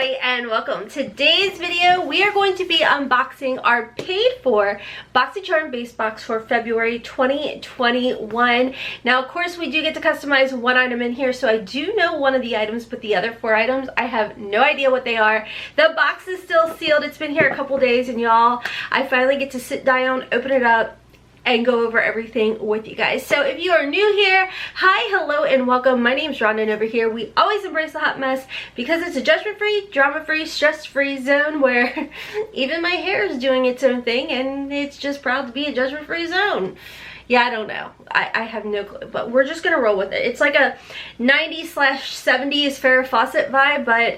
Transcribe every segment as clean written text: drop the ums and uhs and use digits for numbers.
everybody and welcome. Today's video we are going to be unboxing our paid for Boxycharm Base box for February 2021. Now of course we do get to customize one item in here, so I do know one of the items, but the other 4 items I have no idea what they are. The box is still sealed. It's been here a couple days and y'all, I finally get to sit down, open it up, and go over everything with you guys. So if you are new here, hi, hello, and welcome. My name is Rhonda, and over here we always embrace the hot mess because it's a judgment-free, drama-free, stress-free zone where even my hair is doing its own thing and it's just proud to be a judgment-free zone. Yeah, I don't know. I have no clue, but we're just gonna roll with it. It's like a 90s/70s Farrah Fawcett vibe, but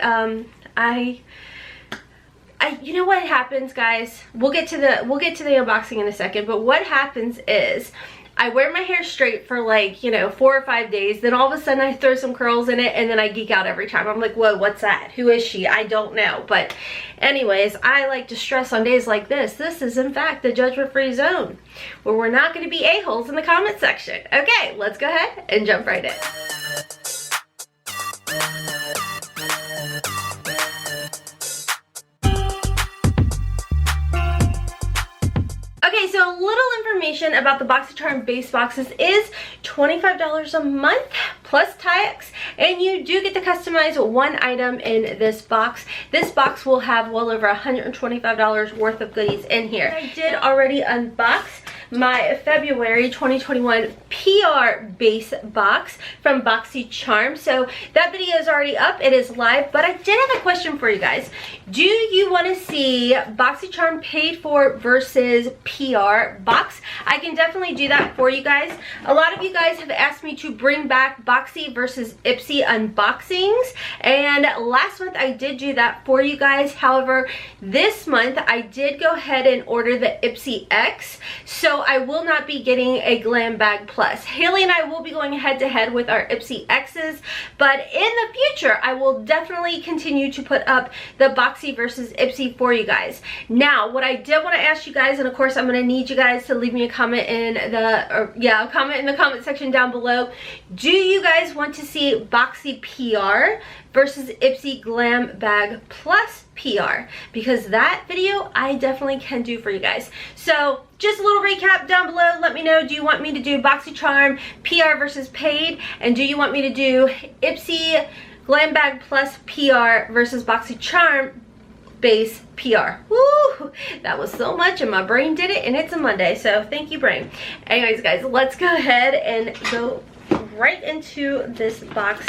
you know what happens, guys? We'll get to the unboxing in a second, but what happens is I wear my hair straight for like, you know, 4 or 5 days, then all of a sudden I throw some curls in it and then I geek out every time. I'm like, whoa, what's that? Who is she? I don't know. But anyways, I like to stress on days like this. This is in fact the judgment-free zone where we're not going to be a-holes in the comment section. Okay, let's go ahead and jump right in. Okay, so a little information about the Boxycharm Base boxes is $25 a month plus tax, and you do get to customize one item in this box. This box will have well over $125 worth of goodies in here. I did already unbox my February 2021 PR base box from Boxycharm, so that video is already up. It is live, but I did have a question for you guys. Do you want to see Boxycharm paid for versus PR box? I can definitely do that for you guys. A lot of you guys have asked me to bring back Boxy versus Ipsy unboxings, and last month I did do that for you guys. However, this month I did go ahead and order the Ipsy X, so I will not be getting a Glam Bag Plus. Haley and I will be going head to head with our Ipsy X's, but in the future I will definitely continue to put up the Boxy versus Ipsy for you guys. Now, what I did want to ask you guys, and of course I'm going to need you guys to leave me a comment in the comment section down below. Do you guys want to see Boxy PR versus Ipsy Glam Bag Plus PR? Because that video I definitely can do for you guys. So just a little recap down below. Let me know, do you want me to do Boxycharm PR versus paid, and do you want me to do Ipsy Glam Bag Plus PR versus Boxycharm Base PR? Woo! That was so much and my brain did it, and it's a Monday, so thank you, brain. Anyways, guys, let's go ahead and go right into this box.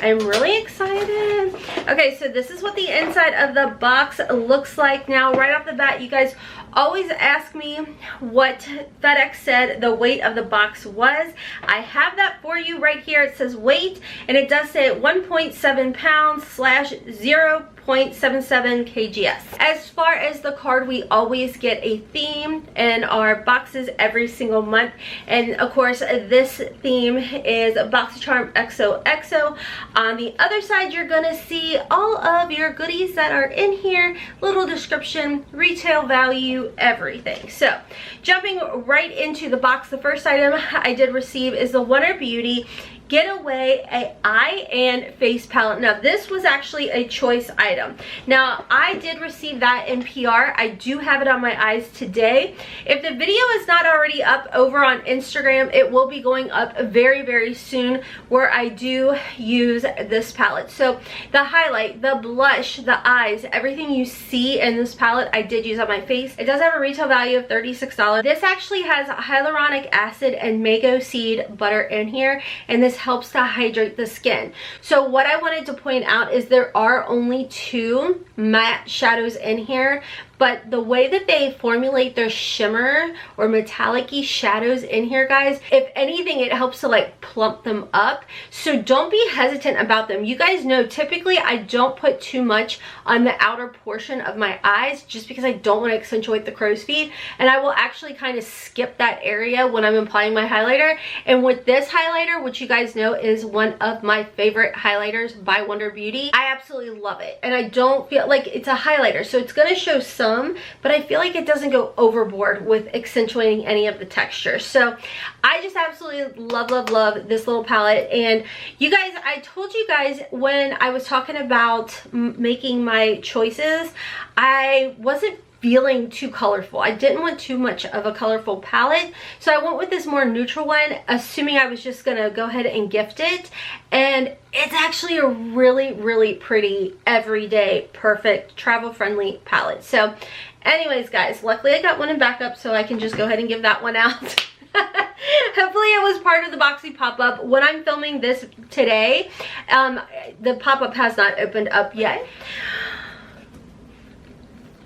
I'm really excited. Okay, so this is what the inside of the box looks like. Now, right off the bat, you guys always ask me what FedEx said the weight of the box was. I have that for you right here. It says weight, and it does say 1.7 pounds / 0.77 kgs. As far as the card, we always get a theme in our boxes every single month, and of course this theme is Boxycharm XOXO. On the other side, you're gonna see all of your goodies that are in here, little description, retail value, everything. So jumping right into the box, the first item I did receive is the Wonder Beauty Getaway Eye and Face Palette. Now this was actually a choice item. Now I did receive that in PR. I do have it on my eyes today. If the video is not already up over on Instagram, it will be going up very, very soon, where I do use this palette. So the highlight, the blush, the eyes, everything you see in this palette I did use on my face. It does have a retail value of $36. This actually has hyaluronic acid and mango seed butter in here, and this helps to hydrate the skin. So what I wanted to point out is there are only 2 matte shadows in here, but the way that they formulate their shimmer or metallic-y shadows in here, guys, if anything, it helps to like plump them up. So don't be hesitant about them. You guys know typically I don't put too much on the outer portion of my eyes just because I don't want to accentuate the crow's feet, and I will actually kind of skip that area when I'm applying my highlighter. And with this highlighter, which you guys know is one of my favorite highlighters by Wonder Beauty, I absolutely love it, and I don't feel like it's a highlighter, so it's going to show some some, but I feel like it doesn't go overboard with accentuating any of the texture. So I just absolutely love, love, love this little palette. And you guys, I told you guys when I was talking about making my choices, I wasn't feeling too colorful. I didn't want too much of a colorful palette, so I went with this more neutral one, assuming I was just gonna go ahead and gift it. And it's actually a really, really pretty, everyday, perfect, travel-friendly palette. So anyways, guys, luckily I got one in backup, so I can just go ahead and give that one out. Hopefully it was part of the Boxy pop-up. When I'm filming this today, the pop-up has not opened up yet.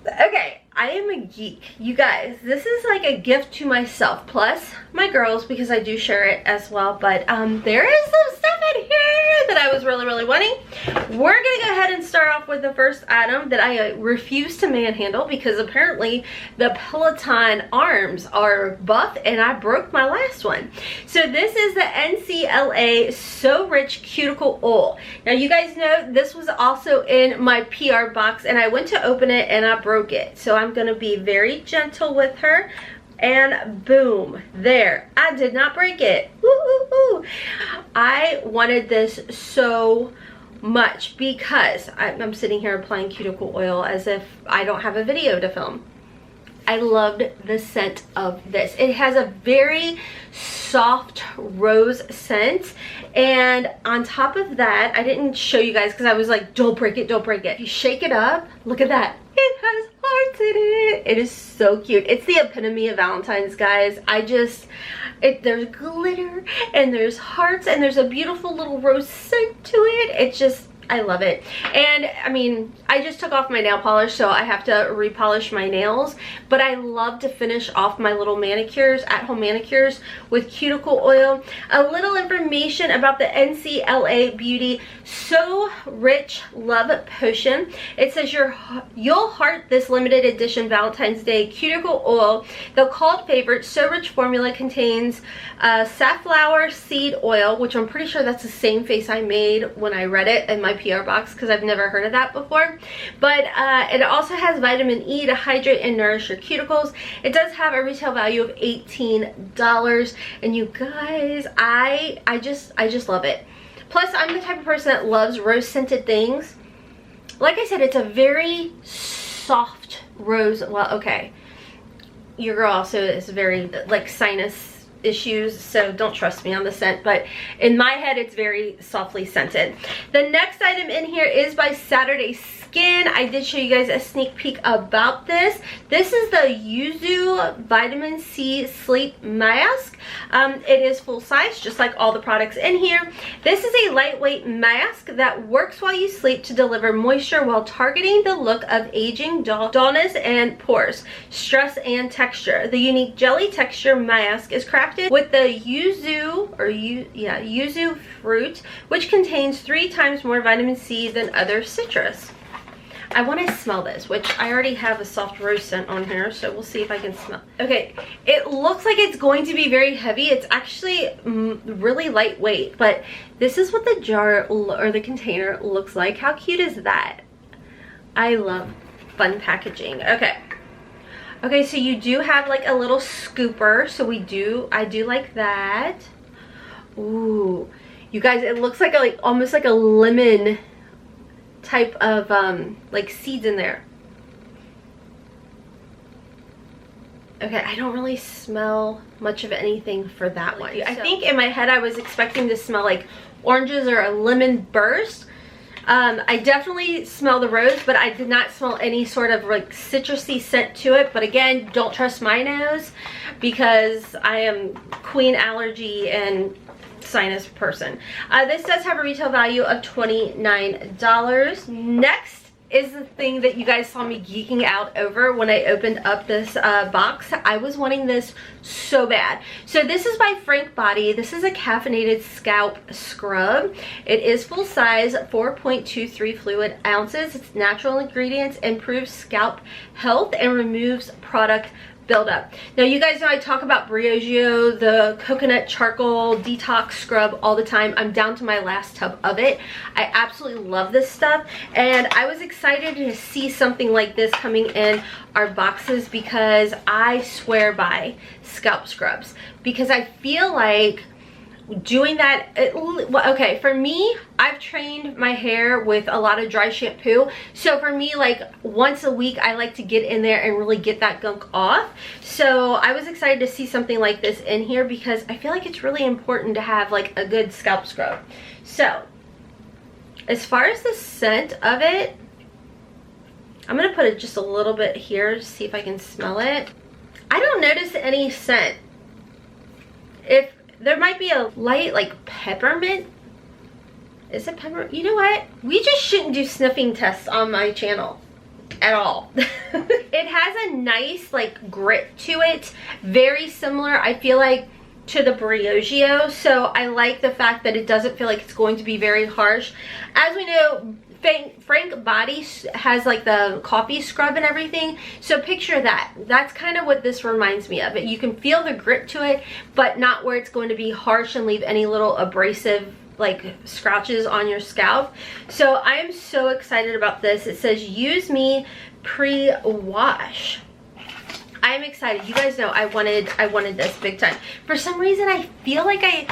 Okay, I am a geek. You guys, this is like a gift to myself, plus my girls, because I do share it as well. But there is some stuff in here that I was really, really wanting. We're gonna go ahead and start off with the first item that I refuse to manhandle, because apparently the Peloton arms are buff and I broke my last one. So this is the NCLA So Rich Cuticle Oil. Now you guys know this was also in my PR box, and I went to open it and I broke it. So I'm gonna be very gentle with her. And boom, there, I did not break it. Woo, woo, woo. I wanted this so much because I'm sitting here applying cuticle oil as if I don't have a video to film. I loved the scent of this. It has a very soft rose scent, and on top of that, I didn't show you guys because I was like, don't break it, don't break it. If you shake it up, look at that. It has hearts in it. It is so cute. It's the epitome of Valentine's, guys. There's glitter and there's hearts and there's a beautiful little rose scent to it. It's just, I love it. And I mean, I just took off my nail polish, so I have to repolish my nails, but I love to finish off my little manicures, at-home manicures, with cuticle oil. A little information about the NCLA Beauty So Rich Love Potion. It says you'll heart this limited edition Valentine's Day cuticle oil. The cult favorite So Rich formula contains safflower seed oil, which I'm pretty sure that's the same face I made when I read it in my PR box, because I've never heard of that before. But it also has vitamin E to hydrate and nourish your cuticles. It does have a retail value of $18, and you guys, I just love it. Plus, I'm the type of person that loves rose scented things. Like I said, it's a very soft rose. Well, okay, your girl also is very like sinus issues, so don't trust me on the scent, but in my head it's very softly scented. The next item in here is by Saturday Skin. I did show you guys a sneak peek about this. This is the Yuzu Vitamin C Sleep Mask. It is full size, just like all the products in here. This is a lightweight mask that works while you sleep to deliver moisture while targeting the look of aging, dullness, and pores, stress, and texture. The unique jelly texture mask is crafted with the yuzu fruit, which contains 3 times more vitamin C than other citrus. I want to smell this, which I already have a soft rose scent on here, so we'll see if I can smell. Okay, it looks like it's going to be very heavy. It's actually really lightweight, but this is what the jar or the container looks like. How cute is that? I love fun packaging. Okay, so you do have like a little scooper, so I do like that. Ooh, you guys, it looks like almost like a lemon type of like seeds in there. Okay, I don't really smell much of anything for that one. I think in my head I was expecting to smell like oranges or a lemon burst. I definitely smell the rose, but I did not smell any sort of like citrusy scent to it. But again, don't trust my nose because I am queen allergy and sinus person. This does have a retail value of $29. Next is the thing that you guys saw me geeking out over when I opened up this box. I was wanting this so bad. So this is by Frank Body. This is a caffeinated scalp scrub. It is full size, 4.23 fluid ounces. It's natural ingredients, improves scalp health, and removes product buildup. Now you guys know I talk about Briogeo, the coconut charcoal detox scrub all the time. I'm down to my last tub of it. I absolutely love this stuff, and I was excited to see something like this coming in our boxes because I swear by scalp scrubs, because I feel like doing that, okay, for me, I've trained my hair with a lot of dry shampoo, so for me, like once a week I like to get in there and really get that gunk off. So I was excited to see something like this in here because I feel like it's really important to have like a good scalp scrub. So as far as the scent of it, I'm gonna put it just a little bit here to see if I can smell it. I don't notice any scent. If there might be a light like peppermint. Is it peppermint? You know what? We just shouldn't do sniffing tests on my channel at all. It has a nice like grit to it. Very similar, I feel like, to the Briogeo. So I like the fact that it doesn't feel like it's going to be very harsh. As we know, Frank Body has like the coffee scrub and everything, so picture that. That's kind of what this reminds me of. You can feel the grit to it, but not where it's going to be harsh and leave any little abrasive like scratches on your scalp. So I am so excited about this. It says use me pre-wash. I'm excited. You guys know I wanted this big time. For some reason I feel like I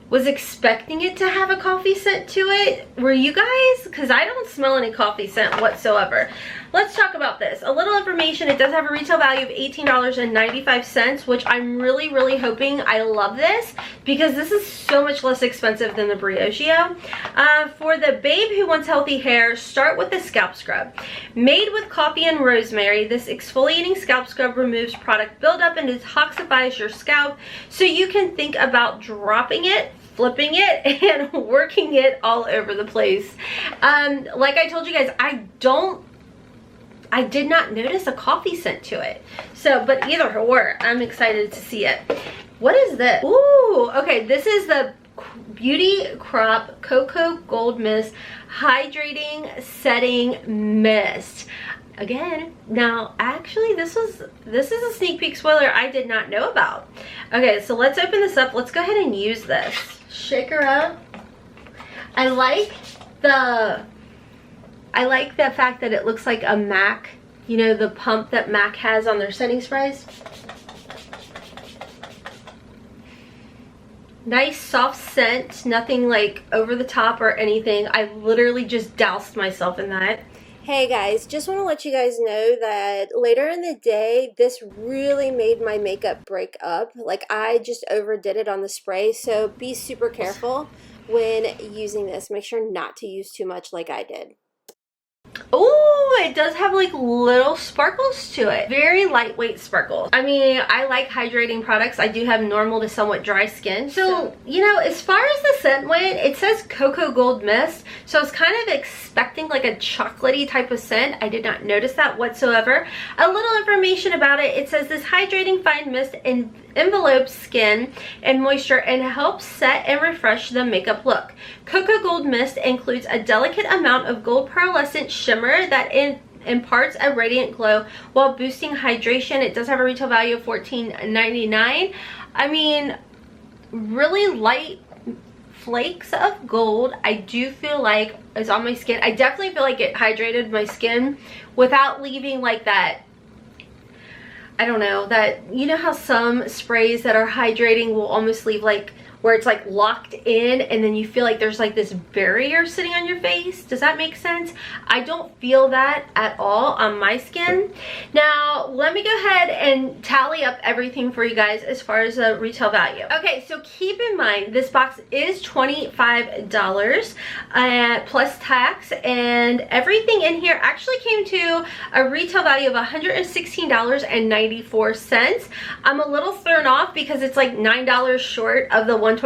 was expecting it to have a coffee scent to it. Were you guys? Because I don't smell any coffee scent whatsoever. Let's talk about this. A little information. It does have a retail value of $18.95, which I'm really hoping. I love this because this is so much less expensive than the Briogeo. For the babe who wants healthy hair, start with the scalp scrub. Made with coffee and rosemary, this exfoliating scalp scrub removes product buildup and detoxifies your scalp, so you can think about dropping it, flipping it, and working it all over the place. Like I told you guys, I did not notice a coffee scent to it. So, but either or, I'm excited to see it. What is this? Ooh, okay, this is the Beauty Crop Cocoa Gold Mist Hydrating Setting Mist. Again, now actually this is a sneak peek spoiler I did not know about. Okay, so let's open this up. Let's go ahead and use this. Shake her up. I like the fact that it looks like a MAC, you know, the pump that MAC has on their setting sprays. Nice soft scent, nothing like over the top or anything. I literally just doused myself in that. Hey guys, just want to let you guys know that later in the day, this really made my makeup break up. Like, I just overdid it on the spray, so be super careful when using this. Make sure not to use too much like I did. Oh, it does have like little sparkles to it. Very lightweight sparkles. I mean, I like hydrating products. I do have normal to somewhat dry skin. So, you know, as far as the scent went, it says Cocoa Gold Mist. So I was kind of expecting like a chocolatey type of scent. I did not notice that whatsoever. A little information about it. It says this hydrating fine mist envelopes skin and moisture and helps set and refresh the makeup look. Cocoa Gold Mist includes a delicate amount of gold pearlescent shimmer that imparts a radiant glow while boosting hydration. It does have a retail value of $14.99. I mean, really light flakes of gold. I do feel like it's on my skin. I definitely feel like it hydrated my skin without leaving like that, I don't know, that, you know how some sprays that are hydrating will almost leave like where it's like locked in and then you feel like there's like this barrier sitting on your face? Does that make sense? I don't feel that at all on my skin. Now, let me go ahead and tally up everything for you guys as far as the retail value. Okay, so keep in mind, this box is $25 plus tax, and everything in here actually came to a retail value of $116.94. I'm a little thrown off because it's like $9 short of the $125.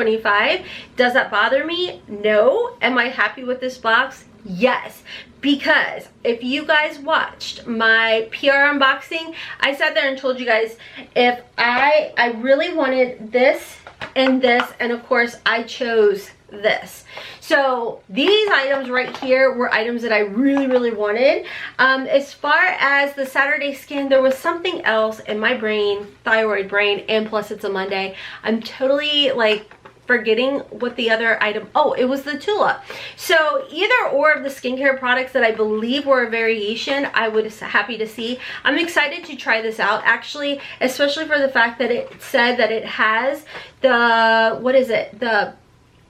Does that bother me? No. Am I happy with this box? Yes, because if you guys watched my PR unboxing, I sat there and told you guys if I really wanted this and this, and of course I chose this. So these items right here were items that I really wanted. As far as the Saturday skin, there was something else in my brain, thyroid brain, and plus it's a Monday. I'm totally like forgetting what the other item, oh, it was the Tula. So either or of the skincare products that I believe were a variation, I was happy to see. I'm excited to try this out actually, especially for the fact that it said that it has the, what is it, the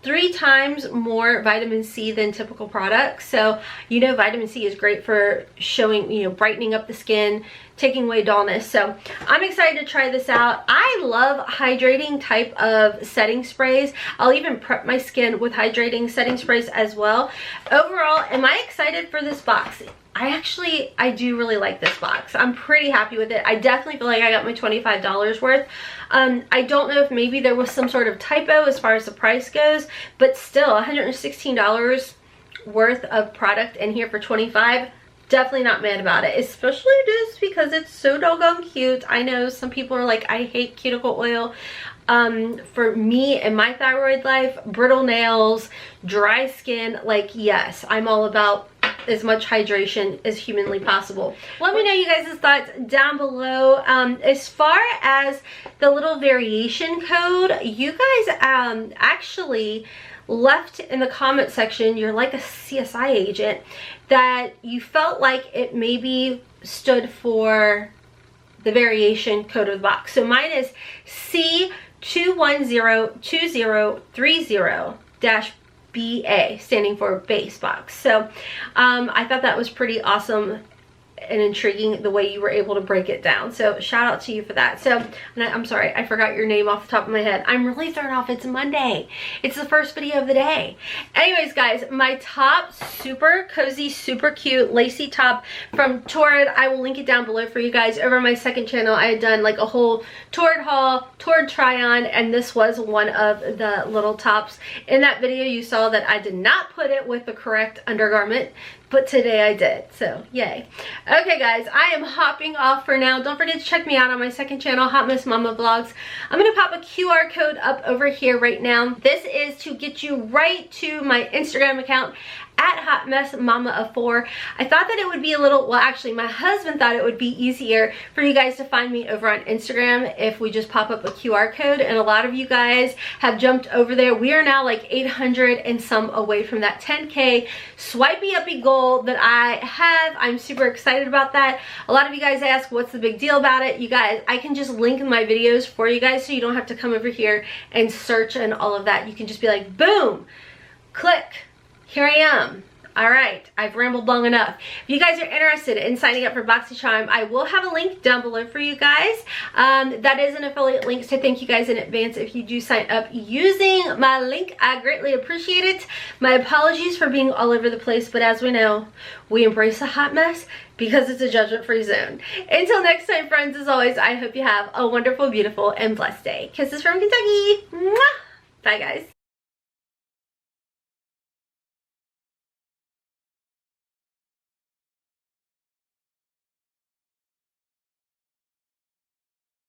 3 times more vitamin C than typical products. So you know vitamin C is great for showing, you know, brightening up the skin, taking away dullness. So I'm excited to try this out. I love hydrating type of setting sprays. I'll even prep my skin with hydrating setting sprays as well. Overall, am I excited for this box? I do really like this box. I'm pretty happy with it. I definitely feel like I got my $25 worth. I don't know if maybe there was some sort of typo as far as the price goes, but still $116 worth of product in here for $25. Definitely not mad about it, especially just because it's so doggone cute. I know some people are like, I hate cuticle oil. For me and my thyroid life, brittle nails, dry skin, like yes, I'm all about as much hydration as humanly possible. Let me know you guys' thoughts down below. As far as the little variation code, you guys actually left in the comment section, you're like a CSI agent, that you felt like it maybe stood for the variation code of the box. So mine is C2102030-BA, standing for base box. So I thought that was pretty awesome and intriguing the way you were able to break it down. So shout out to you for that. So I'm sorry, I forgot your name off the top of my head. I'm really thrown off. It's Monday. It's the first video of the day. Anyways, guys, my top, super cozy, super cute lacy top from Torrid. I will link it down below for you guys. Over on my second channel, I had done like a whole Torrid haul, Torrid try on, and this was one of the little tops. In that video, you saw that I did not put it with the correct undergarment, but today I did, so yay. Okay guys, I am hopping off for now. Don't forget to check me out on my second channel, Hotmess Momma Vlogs. I'm gonna pop a QR code up over here right now. This is to get you right to my Instagram account at hotmessmama4. I thought that it would be a little, well actually my husband thought it would be easier for you guys to find me over on Instagram if we just pop up a QR code, and a lot of you guys have jumped over there. We are now like 800 and some away from that 10K swipey uppy goal that I have. I'm super excited about that. A lot of you guys ask what's the big deal about it. You guys, I can just link my videos for you guys so you don't have to come over here and search and all of that. You can just be like, boom, click. Here I am. All right, I've rambled long enough. If you guys are interested in signing up for Boxycharm, I will have a link down below for you guys. That is an affiliate link, so thank you guys in advance if you do sign up using my link. I greatly appreciate it. My apologies for being all over the place, but as we know, we embrace a hot mess because it's a judgment-free zone. Until next time, friends, as always, I hope you have a wonderful, beautiful, and blessed day. Kisses from Kentucky. Mwah! Bye, guys.